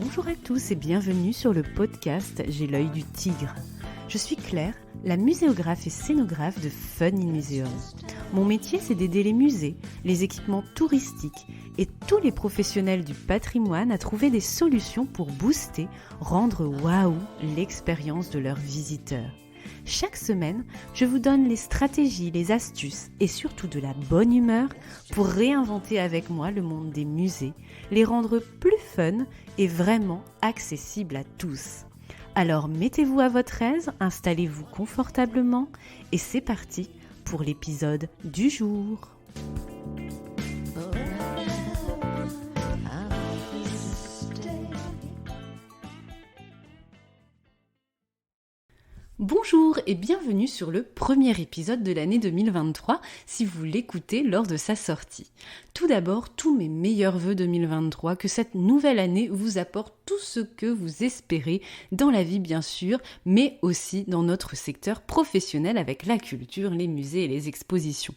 Bonjour à tous et bienvenue sur le podcast J'ai l'œil du tigre. Je suis Claire, la muséographe et scénographe de Fun in Museum. Mon métier, c'est d'aider les musées, les équipements touristiques et tous les professionnels du patrimoine à trouver des solutions pour booster, rendre waouh l'expérience de leurs visiteurs. Chaque semaine, je vous donne les stratégies, les astuces et surtout de la bonne humeur pour réinventer avec moi le monde des musées, les rendre plus fun et vraiment accessibles à tous. Alors mettez-vous à votre aise, installez-vous confortablement et c'est parti pour l'épisode du jour. Bonjour et bienvenue sur le premier épisode de l'année 2023 si vous l'écoutez lors de sa sortie. Tout d'abord, tous mes meilleurs vœux 2023, que cette nouvelle année vous apporte tout ce que vous espérez dans la vie bien sûr, mais aussi dans notre secteur professionnel avec la culture, les musées et les expositions.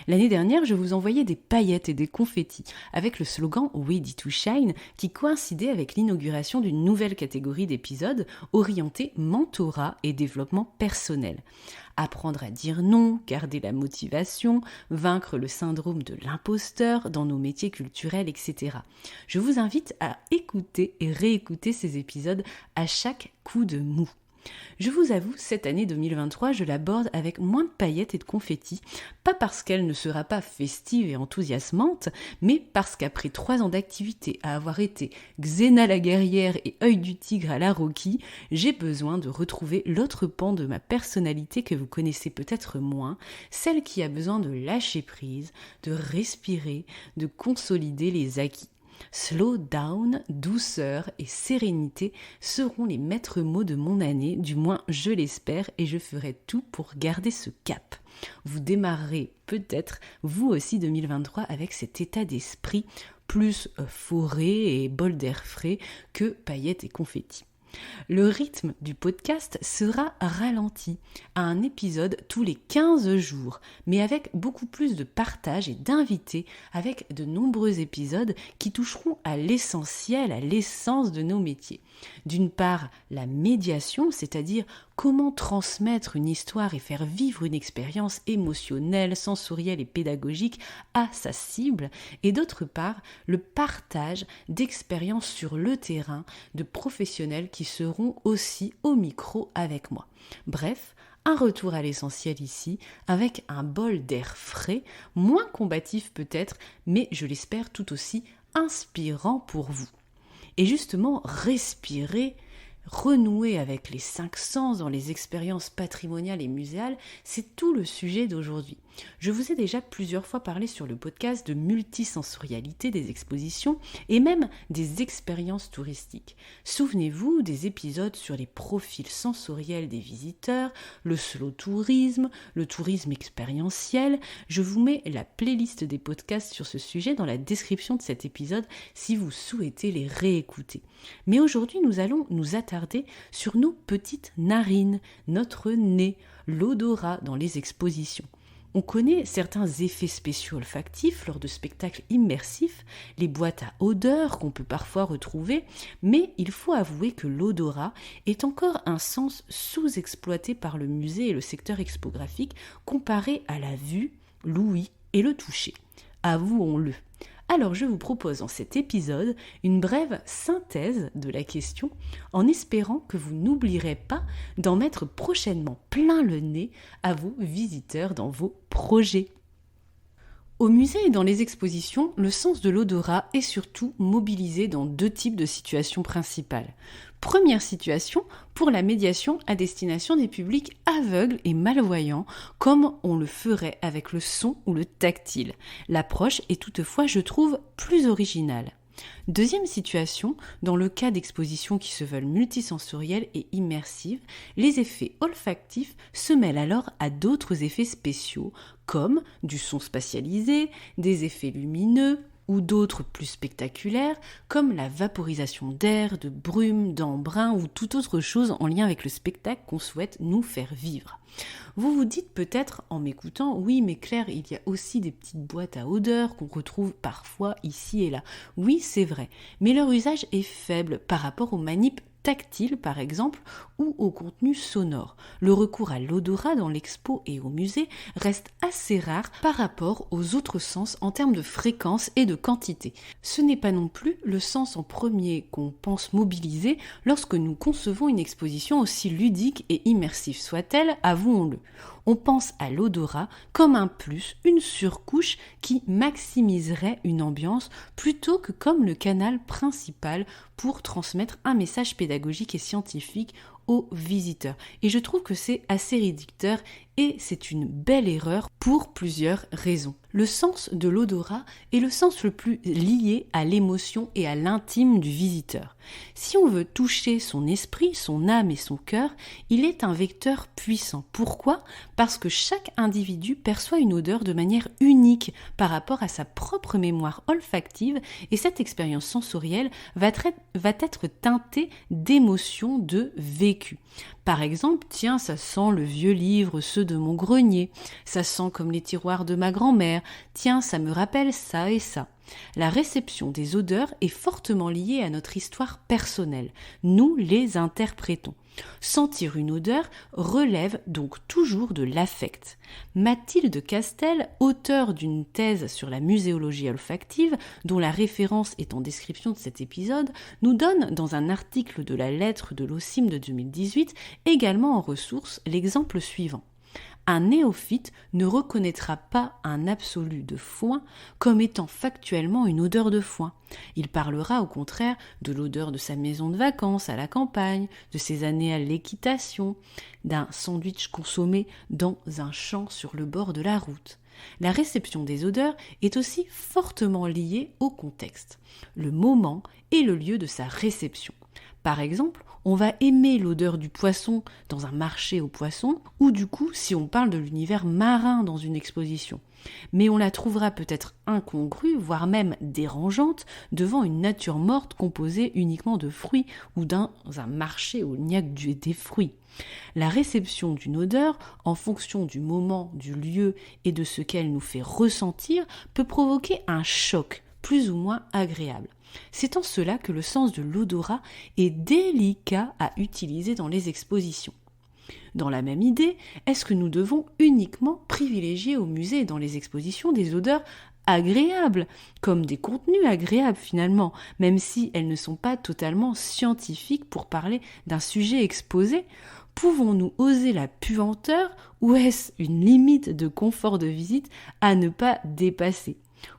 L'année dernière, je vous envoyais des paillettes et des confettis avec le slogan Ready to Shine qui coïncidait avec l'inauguration d'une nouvelle catégorie d'épisodes orientés mentorat et développement personnel. Apprendre à dire non, garder la motivation, vaincre le syndrome de l'imposteur dans nos métiers culturels, etc. Je vous invite à écouter et réécouter ces épisodes à chaque coup de mou. Je vous avoue, cette année 2023, je l'aborde avec moins de paillettes et de confettis, pas parce qu'elle ne sera pas festive et enthousiasmante, mais parce qu'après 3 ans d'activité à avoir été Xena la guerrière et œil du tigre à la Rocky, j'ai besoin de retrouver l'autre pan de ma personnalité que vous connaissez peut-être moins, celle qui a besoin de lâcher prise, de respirer, de consolider les acquis. Slow down, douceur et sérénité seront les maîtres mots de mon année, du moins je l'espère, et je ferai tout pour garder ce cap. Vous démarrerez peut-être, vous aussi 2023, avec cet état d'esprit plus forêt et bol d'air frais que paillettes et confettis. Le rythme du podcast sera ralenti à un épisode tous les 15 jours, mais avec beaucoup plus de partage et d'invités, avec de nombreux épisodes qui toucheront à l'essentiel, à l'essence de nos métiers. D'une part, la médiation, c'est-à-dire comment transmettre une histoire et faire vivre une expérience émotionnelle, sensorielle et pédagogique à sa cible, et d'autre part, le partage d'expériences sur le terrain de professionnels qui seront aussi au micro avec moi. Bref, un retour à l'essentiel ici, avec un bol d'air frais, moins combatif peut-être, mais je l'espère tout aussi inspirant pour vous. Et justement, respirer, renouer avec les 5 sens dans les expériences patrimoniales et muséales, c'est tout le sujet d'aujourd'hui. Je vous ai déjà plusieurs fois parlé sur le podcast de multisensorialité des expositions et même des expériences touristiques. Souvenez-vous des épisodes sur les profils sensoriels des visiteurs, le slow tourisme, le tourisme expérientiel. Je vous mets la playlist des podcasts sur ce sujet dans la description de cet épisode si vous souhaitez les réécouter. Mais aujourd'hui, nous allons nous attarder sur nos petites narines, notre nez, l'odorat dans les expositions. On connaît certains effets spéciaux olfactifs lors de spectacles immersifs, les boîtes à odeurs qu'on peut parfois retrouver, mais il faut avouer que l'odorat est encore un sens sous-exploité par le musée et le secteur expographique comparé à la vue, l'ouïe et le toucher. Avouons-le. Alors je vous propose dans cet épisode une brève synthèse de la question en espérant que vous n'oublierez pas d'en mettre prochainement plein le nez à vos visiteurs dans vos projets. Au musée et dans les expositions, le sens de l'odorat est surtout mobilisé dans 2 types de situations principales. Première situation, pour la médiation à destination des publics aveugles et malvoyants, comme on le ferait avec le son ou le tactile. L'approche est toutefois, je trouve, plus originale. Deuxième situation, dans le cas d'expositions qui se veulent multisensorielles et immersives, les effets olfactifs se mêlent alors à d'autres effets spéciaux, comme du son spatialisé, des effets lumineux ou d'autres plus spectaculaires, comme la vaporisation d'air, de brume, d'embrun ou toute autre chose en lien avec le spectacle qu'on souhaite nous faire vivre. Vous vous dites peut-être en m'écoutant, oui mais Claire, il y a aussi des petites boîtes à odeurs qu'on retrouve parfois ici et là. Oui, c'est vrai, mais leur usage est faible par rapport aux manips tactile par exemple ou au contenu sonore. Le recours à l'odorat dans l'expo et au musée reste assez rare par rapport aux autres sens en termes de fréquence et de quantité. Ce n'est pas non plus le sens en premier qu'on pense mobiliser lorsque nous concevons une exposition aussi ludique et immersive soit-elle, avouons-le. On pense à l'odorat comme un plus, une surcouche qui maximiserait une ambiance plutôt que comme le canal principal pour transmettre un message pédagogique et scientifique aux visiteurs. Et je trouve que c'est assez réducteur et c'est une belle erreur pour plusieurs raisons. Le sens de l'odorat est le sens le plus lié à l'émotion et à l'intime du visiteur. Si on veut toucher son esprit, son âme et son cœur, il est un vecteur puissant. Pourquoi ? Parce que chaque individu perçoit une odeur de manière unique par rapport à sa propre mémoire olfactive et cette expérience sensorielle va être teintée d'émotions de vécu. Par exemple, tiens, ça sent le vieux livre, ceux de mon grenier, ça sent comme les tiroirs de ma grand-mère, tiens, ça me rappelle ça et ça. La réception des odeurs est fortement liée à notre histoire personnelle. Nous les interprétons. Sentir une odeur relève donc toujours de l'affect. Mathilde Castel, auteure d'une thèse sur la muséologie olfactive, dont la référence est en description de cet épisode, nous donne dans un article de la lettre de l'OSIM de 2018 également en ressource l'exemple suivant. Un néophyte ne reconnaîtra pas un absolu de foin comme étant factuellement une odeur de foin. Il parlera au contraire de l'odeur de sa maison de vacances à la campagne, de ses années à l'équitation, d'un sandwich consommé dans un champ sur le bord de la route. La réception des odeurs est aussi fortement liée au contexte, le moment et le lieu de sa réception. Par exemple, on va aimer l'odeur du poisson dans un marché aux poissons ou du coup si on parle de l'univers marin dans une exposition. Mais on la trouvera peut-être incongrue, voire même dérangeante, devant une nature morte composée uniquement de fruits ou dans un marché où il n'y a que des fruits. La réception d'une odeur, en fonction du moment, du lieu et de ce qu'elle nous fait ressentir, peut provoquer un choc, plus ou moins agréable. C'est en cela que le sens de l'odorat est délicat à utiliser dans les expositions. Dans la même idée, est-ce que nous devons uniquement privilégier au musée et dans les expositions des odeurs agréables, comme des contenus agréables finalement, même si elles ne sont pas totalement scientifiques pour parler d'un sujet exposé? Pouvons-nous oser la puanteur ou est-ce une limite de confort de visite à ne pas dépasser ?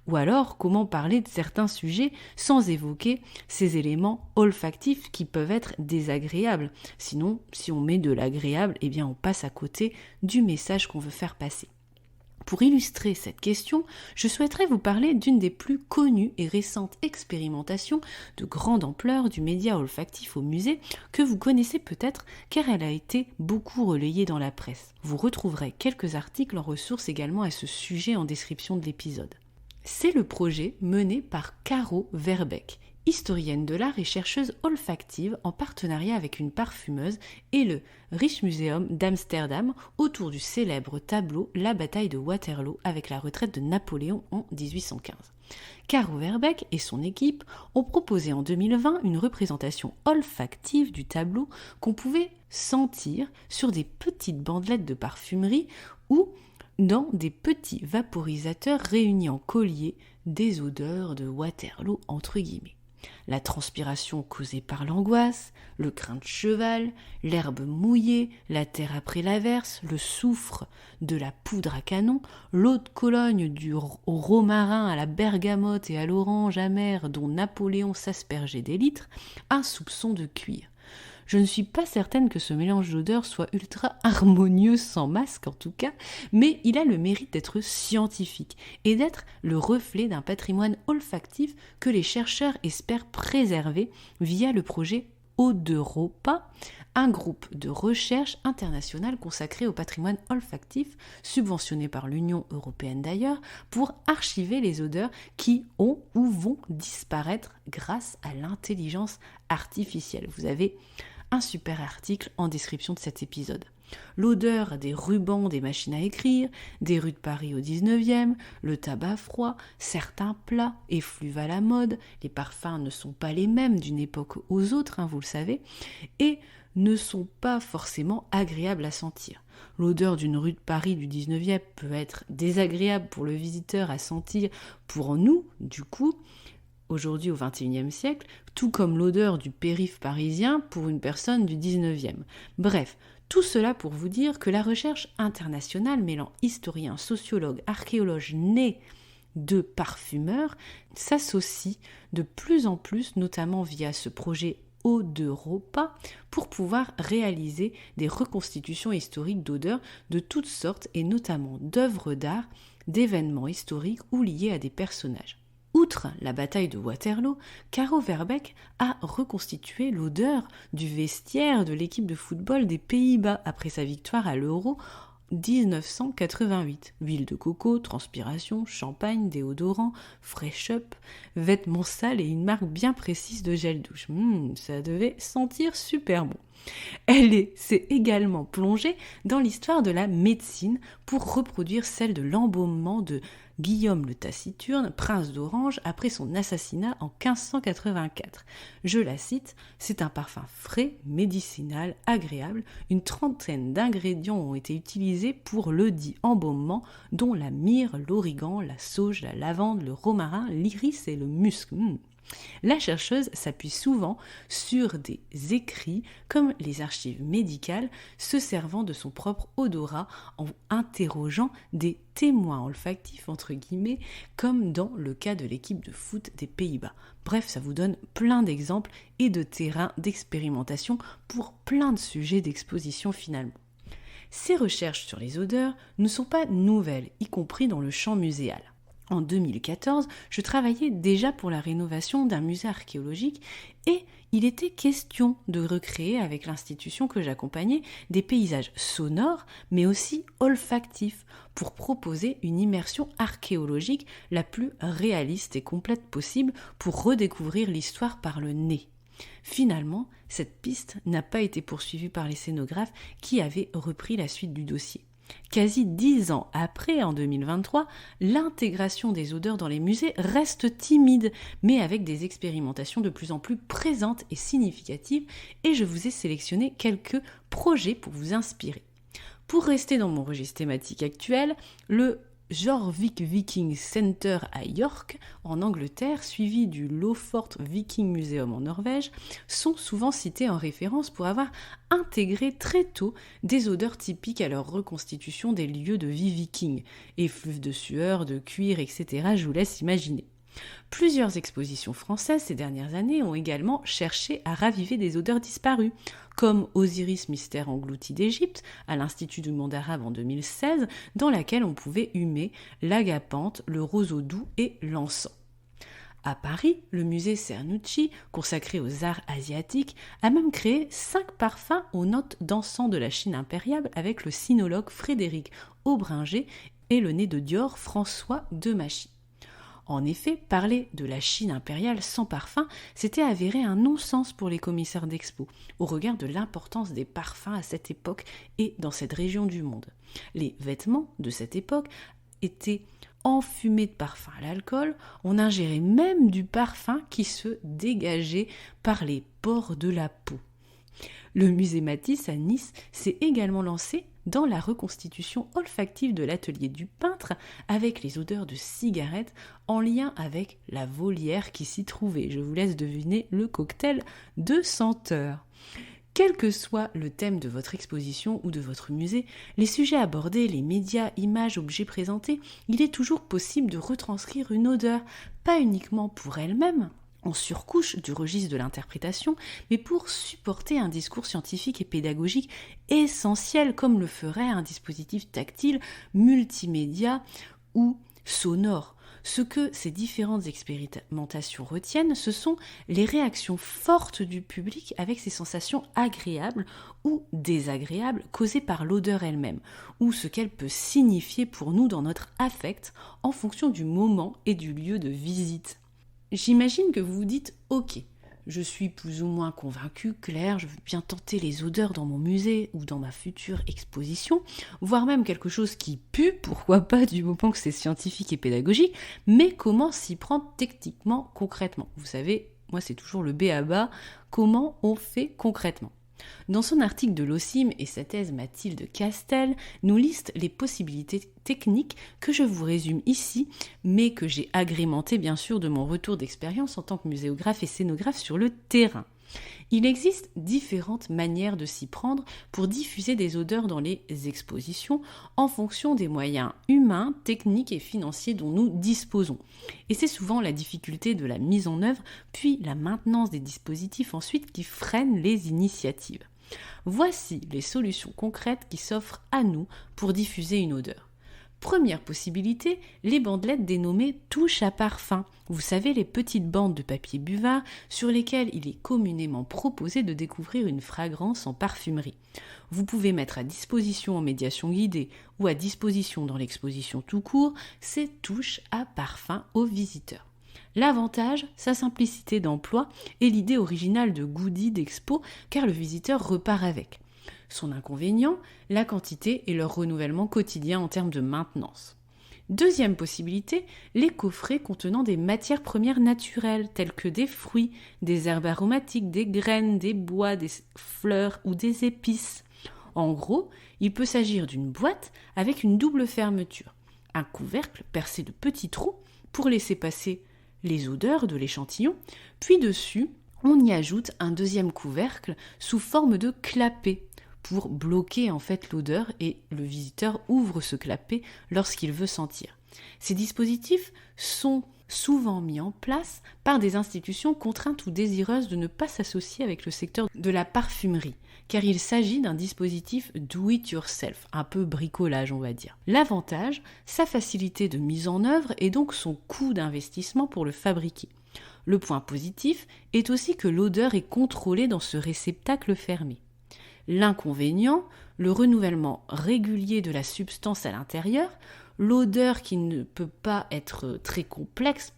Ou alors, comment parler de certains sujets sans évoquer ces éléments olfactifs qui peuvent être désagréables? Sinon, si on met de l'agréable, eh bien on passe à côté du message qu'on veut faire passer. Pour illustrer cette question, je souhaiterais vous parler d'une des plus connues et récentes expérimentations de grande ampleur du média olfactif au musée que vous connaissez peut-être car elle a été beaucoup relayée dans la presse. Vous retrouverez quelques articles en ressources également à ce sujet en description de l'épisode. C'est le projet mené par Caro Verbeek, historienne de l'art et chercheuse olfactive en partenariat avec une parfumeuse et le Rijksmuseum d'Amsterdam autour du célèbre tableau La bataille de Waterloo avec la retraite de Napoléon en 1815. Caro Verbeek et son équipe ont proposé en 2020 une représentation olfactive du tableau qu'on pouvait sentir sur des petites bandelettes de parfumerie ou dans des petits vaporisateurs réunis en collier des odeurs de Waterloo entre guillemets. La transpiration causée par l'angoisse, le crin de cheval, l'herbe mouillée, la terre après l'averse, le soufre de la poudre à canon, l'eau de Cologne du romarin à la bergamote et à l'orange amère dont Napoléon s'aspergeait des litres, un soupçon de cuir. Je ne suis pas certaine que ce mélange d'odeurs soit ultra harmonieux sans masque en tout cas, mais il a le mérite d'être scientifique et d'être le reflet d'un patrimoine olfactif que les chercheurs espèrent préserver via le projet Odeuropa, un groupe de recherche international consacré au patrimoine olfactif, subventionné par l'Union européenne d'ailleurs, pour archiver les odeurs qui ont ou vont disparaître grâce à l'intelligence artificielle. Vous avez un super article en description de cet épisode. L'odeur des rubans des machines à écrire, des rues de Paris au 19e, le tabac froid, certains plats effluent à la mode, les parfums ne sont pas les mêmes d'une époque aux autres, vous le savez, et ne sont pas forcément agréables à sentir. L'odeur d'une rue de Paris du 19e peut être désagréable pour le visiteur à sentir pour nous, du coup, aujourd'hui au XXIe siècle, tout comme l'odeur du périph' parisien pour une personne du 19e. Bref, tout cela pour vous dire que la recherche internationale mêlant historiens, sociologues, archéologues nés de parfumeurs s'associe de plus en plus, notamment via ce projet Odeuropa, pour pouvoir réaliser des reconstitutions historiques d'odeurs de toutes sortes et notamment d'œuvres d'art, d'événements historiques ou liés à des personnages. Outre la bataille de Waterloo, Caro Verbeek a reconstitué l'odeur du vestiaire de l'équipe de football des Pays-Bas après sa victoire à l'Euro 1988. Huile de coco, transpiration, champagne, déodorant, fresh-up, vêtements sales et une marque bien précise de gel douche. Ça devait sentir super bon. Elle s'est également plongée dans l'histoire de la médecine pour reproduire celle de l'embaumement de Guillaume le Taciturne, prince d'Orange, après son assassinat en 1584. Je la cite, « C'est un parfum frais, médicinal, agréable. Une trentaine d'ingrédients ont été utilisés pour le dit embaumement, dont la myrrhe, l'origan, la sauge, la lavande, le romarin, l'iris et le musc. » La chercheuse s'appuie souvent sur des écrits comme les archives médicales, se servant de son propre odorat en interrogeant des témoins olfactifs entre guillemets, comme dans le cas de l'équipe de foot des Pays-Bas. Bref, ça vous donne plein d'exemples et de terrains d'expérimentation pour plein de sujets d'exposition finalement. Ces recherches sur les odeurs ne sont pas nouvelles, y compris dans le champ muséal. En 2014, je travaillais déjà pour la rénovation d'un musée archéologique et il était question de recréer avec l'institution que j'accompagnais des paysages sonores mais aussi olfactifs pour proposer une immersion archéologique la plus réaliste et complète possible pour redécouvrir l'histoire par le nez. Finalement, cette piste n'a pas été poursuivie par les scénographes qui avaient repris la suite du dossier. Quasi 10 ans après, en 2023, l'intégration des odeurs dans les musées reste timide, mais avec des expérimentations de plus en plus présentes et significatives, et je vous ai sélectionné quelques projets pour vous inspirer. Pour rester dans mon registre thématique actuel, le Jorvik Viking Center à York, en Angleterre, suivi du Lofort Viking Museum en Norvège, sont souvent cités en référence pour avoir intégré très tôt des odeurs typiques à leur reconstitution des lieux de vie viking, effluves de sueur, de cuir, etc. Je vous laisse imaginer. Plusieurs expositions françaises ces dernières années ont également cherché à raviver des odeurs disparues, comme Osiris Mystère englouti d'Égypte, à l'Institut du monde arabe en 2016, dans laquelle on pouvait humer l'agapanthe, le roseau doux et l'encens. À Paris, le musée Cernucci, consacré aux arts asiatiques, a même créé 5 parfums aux notes d'encens de la Chine impériale avec le sinologue Frédéric Aubringer et le nez de Dior François Demachy. En effet, parler de la Chine impériale sans parfum, c'était avéré un non-sens pour les commissaires d'expo, au regard de l'importance des parfums à cette époque et dans cette région du monde. Les vêtements de cette époque étaient enfumés de parfum à l'alcool, on ingérait même du parfum qui se dégageait par les pores de la peau. Le musée Matisse à Nice s'est également lancé dans la reconstitution olfactive de l'atelier du peintre avec les odeurs de cigarettes en lien avec la volière qui s'y trouvait. Je vous laisse deviner le cocktail de senteurs. Quel que soit le thème de votre exposition ou de votre musée, les sujets abordés, les médias, images, objets présentés, il est toujours possible de retranscrire une odeur, pas uniquement pour elle-même, en surcouche du registre de l'interprétation, mais pour supporter un discours scientifique et pédagogique essentiel comme le ferait un dispositif tactile, multimédia ou sonore. Ce que ces différentes expérimentations retiennent, ce sont les réactions fortes du public avec ces sensations agréables ou désagréables causées par l'odeur elle-même, ou ce qu'elle peut signifier pour nous dans notre affect en fonction du moment et du lieu de visite. J'imagine que vous vous dites « Ok, je suis plus ou moins convaincue, Claire, je veux bien tenter les odeurs dans mon musée ou dans ma future exposition, voire même quelque chose qui pue, pourquoi pas du moment que c'est scientifique et pédagogique, mais comment s'y prendre techniquement, concrètement ? Vous savez, moi c'est toujours le b.a.-ba, comment on fait concrètement ? Dans son article de l'OCIM et sa thèse, Mathilde Castel nous liste les possibilités techniques que je vous résume ici, mais que j'ai agrémentées bien sûr de mon retour d'expérience en tant que muséographe et scénographe sur le terrain. Il existe différentes manières de s'y prendre pour diffuser des odeurs dans les expositions en fonction des moyens humains, techniques et financiers dont nous disposons. Et c'est souvent la difficulté de la mise en œuvre, puis la maintenance des dispositifs ensuite qui freinent les initiatives. Voici les solutions concrètes qui s'offrent à nous pour diffuser une odeur. Première possibilité, les bandelettes dénommées touches à parfum. Vous savez, les petites bandes de papier buvard sur lesquelles il est communément proposé de découvrir une fragrance en parfumerie. Vous pouvez mettre à disposition en médiation guidée ou à disposition dans l'exposition tout court ces touches à parfum aux visiteurs. L'avantage, sa simplicité d'emploi et l'idée originale de goodie d'expo car le visiteur repart avec. Son inconvénient, la quantité et leur renouvellement quotidien en termes de maintenance. Deuxième possibilité, les coffrets contenant des matières premières naturelles telles que des fruits, des herbes aromatiques, des graines, des bois, des fleurs ou des épices. En gros, il peut s'agir d'une boîte avec une double fermeture, un couvercle percé de petits trous pour laisser passer les odeurs de l'échantillon, puis dessus, on y ajoute un deuxième couvercle sous forme de clapet pour bloquer en fait l'odeur et le visiteur ouvre ce clapet lorsqu'il veut sentir. Ces dispositifs sont souvent mis en place par des institutions contraintes ou désireuses de ne pas s'associer avec le secteur de la parfumerie, car il s'agit d'un dispositif do-it-yourself, un peu bricolage on va dire. L'avantage, sa facilité de mise en œuvre et donc son coût d'investissement pour le fabriquer. Le point positif est aussi que l'odeur est contrôlée dans ce réceptacle fermé. L'inconvénient, le renouvellement régulier de la substance à l'intérieur, l'odeur qui ne peut pas être très complexe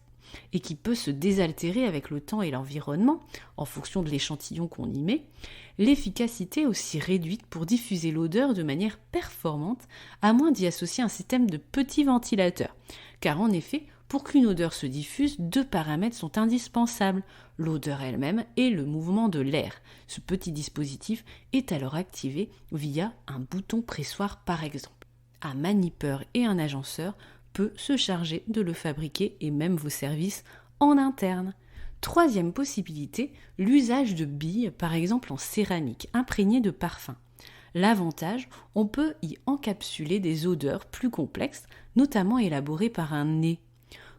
et qui peut se désaltérer avec le temps et l'environnement en fonction de l'échantillon qu'on y met, l'efficacité aussi réduite pour diffuser l'odeur de manière performante, à moins d'y associer un système de petits ventilateurs. Car en effet, pour qu'une odeur se diffuse, deux paramètres sont indispensables, l'odeur elle-même et le mouvement de l'air. Ce petit dispositif est alors activé via un bouton pressoir par exemple. Un manipeur et un agenceur peut se charger de le fabriquer et même vos services en interne. Troisième possibilité, l'usage de billes, par exemple en céramique, imprégnées de parfum. L'avantage, on peut y encapsuler des odeurs plus complexes, notamment élaborées par un nez.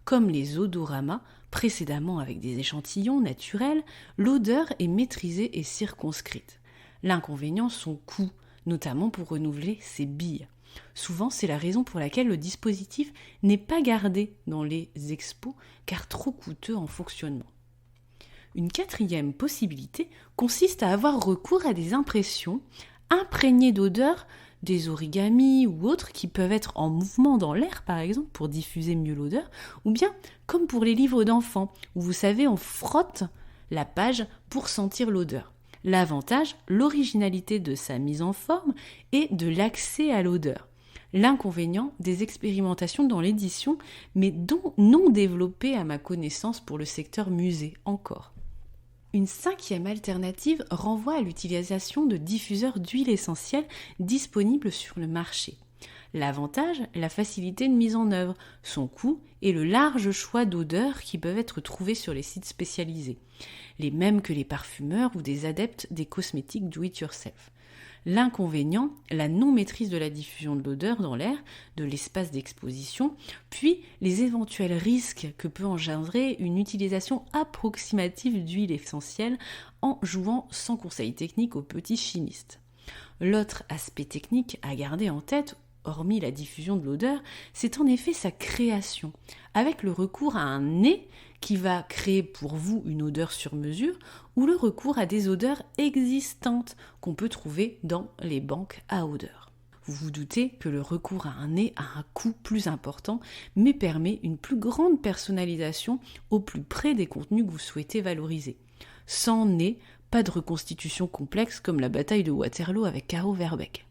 Comme les odoramas, précédemment avec des échantillons naturels, l'odeur est maîtrisée et circonscrite. L'inconvénient, son coût, notamment pour renouveler ces billes. Souvent, c'est la raison pour laquelle le dispositif n'est pas gardé dans les expos, car trop coûteux en fonctionnement. Une quatrième possibilité consiste à avoir recours à des impressions imprégnées d'odeurs, des origamis ou autres qui peuvent être en mouvement dans l'air par exemple pour diffuser mieux l'odeur, ou bien comme pour les livres d'enfants où vous savez on frotte la page pour sentir l'odeur. L'avantage, l'originalité de sa mise en forme et de l'accès à l'odeur. L'inconvénient, des expérimentations dans l'édition mais non développées à ma connaissance pour le secteur musée encore. Une cinquième alternative renvoie à l'utilisation de diffuseurs d'huile essentielle disponibles sur le marché. L'avantage, la facilité de mise en œuvre, son coût et le large choix d'odeurs qui peuvent être trouvés sur les sites spécialisés, les mêmes que les parfumeurs ou des adeptes des cosmétiques do-it-yourself. L'inconvénient, la non-maîtrise de la diffusion de l'odeur dans l'air, de l'espace d'exposition, puis les éventuels risques que peut engendrer une utilisation approximative d'huile essentielle en jouant sans conseil technique aux petits chimistes. L'autre aspect technique à garder en tête, hormis la diffusion de l'odeur, c'est en effet sa création, avec le recours à un nez qui va créer pour vous une odeur sur mesure, ou le recours à des odeurs existantes qu'on peut trouver dans les banques à odeurs. Vous vous doutez que le recours à un nez a un coût plus important, mais permet une plus grande personnalisation au plus près des contenus que vous souhaitez valoriser. Sans nez, pas de reconstitution complexe comme la bataille de Waterloo avec Caro Verbeek.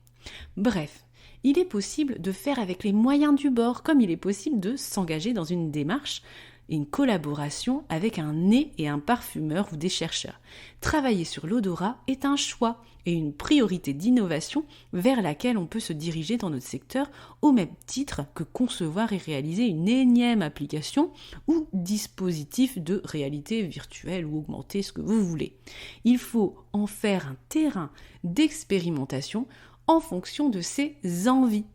Bref, il est possible de faire avec les moyens du bord, comme il est possible de s'engager dans une démarche, une collaboration avec un nez et un parfumeur ou des chercheurs. Travailler sur l'odorat est un choix et une priorité d'innovation vers laquelle on peut se diriger dans notre secteur au même titre que concevoir et réaliser une énième application ou dispositif de réalité virtuelle ou augmentée, ce que vous voulez. Il faut en faire un terrain d'expérimentation en fonction de ses envies.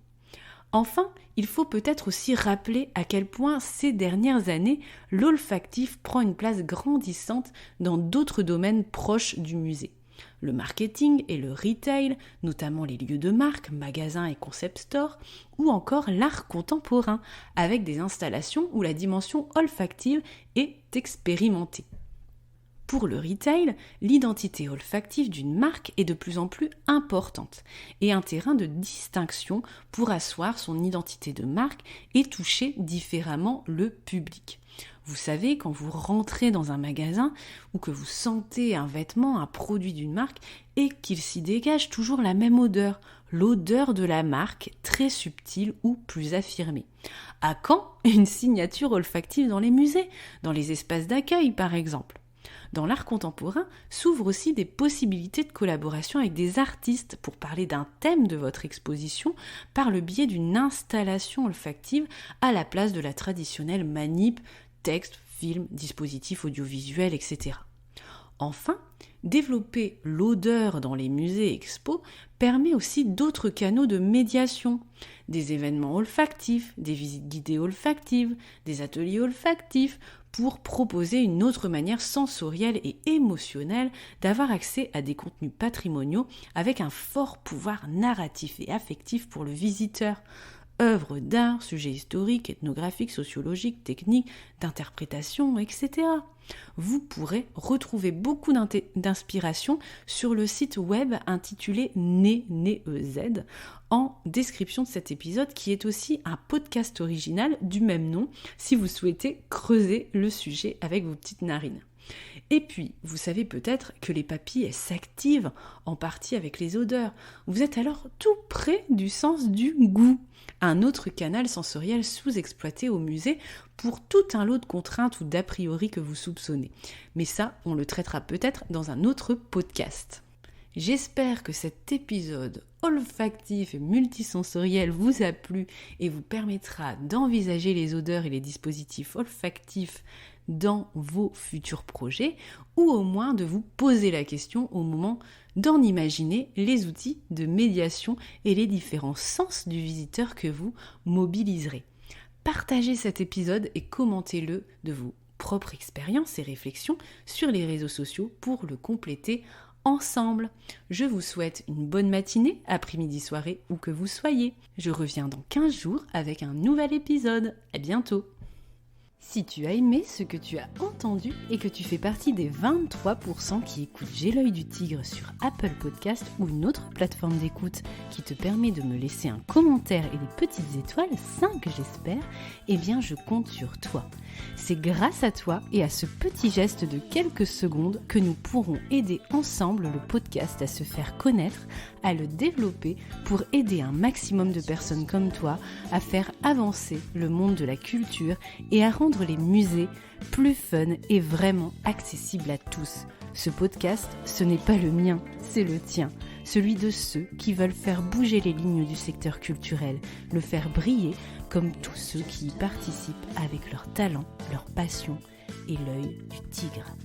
Enfin, il faut peut-être aussi rappeler à quel point ces dernières années, l'olfactif prend une place grandissante dans d'autres domaines proches du musée. Le marketing et le retail, notamment les lieux de marque, magasins et concept stores, ou encore l'art contemporain, avec des installations où la dimension olfactive est expérimentée. Pour le retail, l'identité olfactive d'une marque est de plus en plus importante et un terrain de distinction pour asseoir son identité de marque et toucher différemment le public. Vous savez, quand vous rentrez dans un magasin ou que vous sentez un vêtement, un produit d'une marque et qu'il s'y dégage toujours la même odeur, l'odeur de la marque, très subtile ou plus affirmée. À quand une signature olfactive dans les musées, dans les espaces d'accueil par exemple ? Dans l'art contemporain, s'ouvrent aussi des possibilités de collaboration avec des artistes pour parler d'un thème de votre exposition par le biais d'une installation olfactive à la place de la traditionnelle manip, texte, film, dispositif audiovisuel, etc. Enfin, développer l'odeur dans les musées et expos permet aussi d'autres canaux de médiation, des événements olfactifs, des visites guidées olfactives, des ateliers olfactifs, pour proposer une autre manière sensorielle et émotionnelle d'avoir accès à des contenus patrimoniaux avec un fort pouvoir narratif et affectif pour le visiteur. Œuvres d'art, sujets historiques, ethnographiques, sociologiques, techniques, d'interprétation, etc. Vous pourrez retrouver beaucoup d'inspiration sur le site web intitulé NEZ en description de cet épisode qui est aussi un podcast original du même nom si vous souhaitez creuser le sujet avec vos petites narines. Et puis, vous savez peut-être que les papilles s'activent en partie avec les odeurs. Vous êtes alors tout près du sens du goût, un autre canal sensoriel sous-exploité au musée pour tout un lot de contraintes ou d'a priori que vous soupçonnez. Mais ça, on le traitera peut-être dans un autre podcast. J'espère que cet épisode olfactif et multisensoriel vous a plu et vous permettra d'envisager les odeurs et les dispositifs olfactifs dans vos futurs projets ou au moins de vous poser la question au moment d'en imaginer les outils de médiation et les différents sens du visiteur que vous mobiliserez. Partagez cet épisode et commentez-le de vos propres expériences et réflexions sur les réseaux sociaux pour le compléter ensemble. Je vous souhaite une bonne matinée, après-midi, soirée, où que vous soyez. Je reviens dans 15 jours avec un nouvel épisode. À bientôt. Si tu as aimé ce que tu as entendu et que tu fais partie des 23% qui écoutent J'ai l'œil du tigre sur Apple Podcast ou une autre plateforme d'écoute qui te permet de me laisser un commentaire et des petites étoiles, 5 j'espère, eh bien je compte sur toi. C'est grâce à toi et à ce petit geste de quelques secondes que nous pourrons aider ensemble le podcast à se faire connaître, à le développer pour aider un maximum de personnes comme toi à faire avancer le monde de la culture et à rendre les musées plus fun et vraiment accessibles à tous. Ce podcast, ce n'est pas le mien, c'est le tien, celui de ceux qui veulent faire bouger les lignes du secteur culturel, le faire briller comme tous ceux qui y participent avec leur talent, leur passion et l'œil du tigre.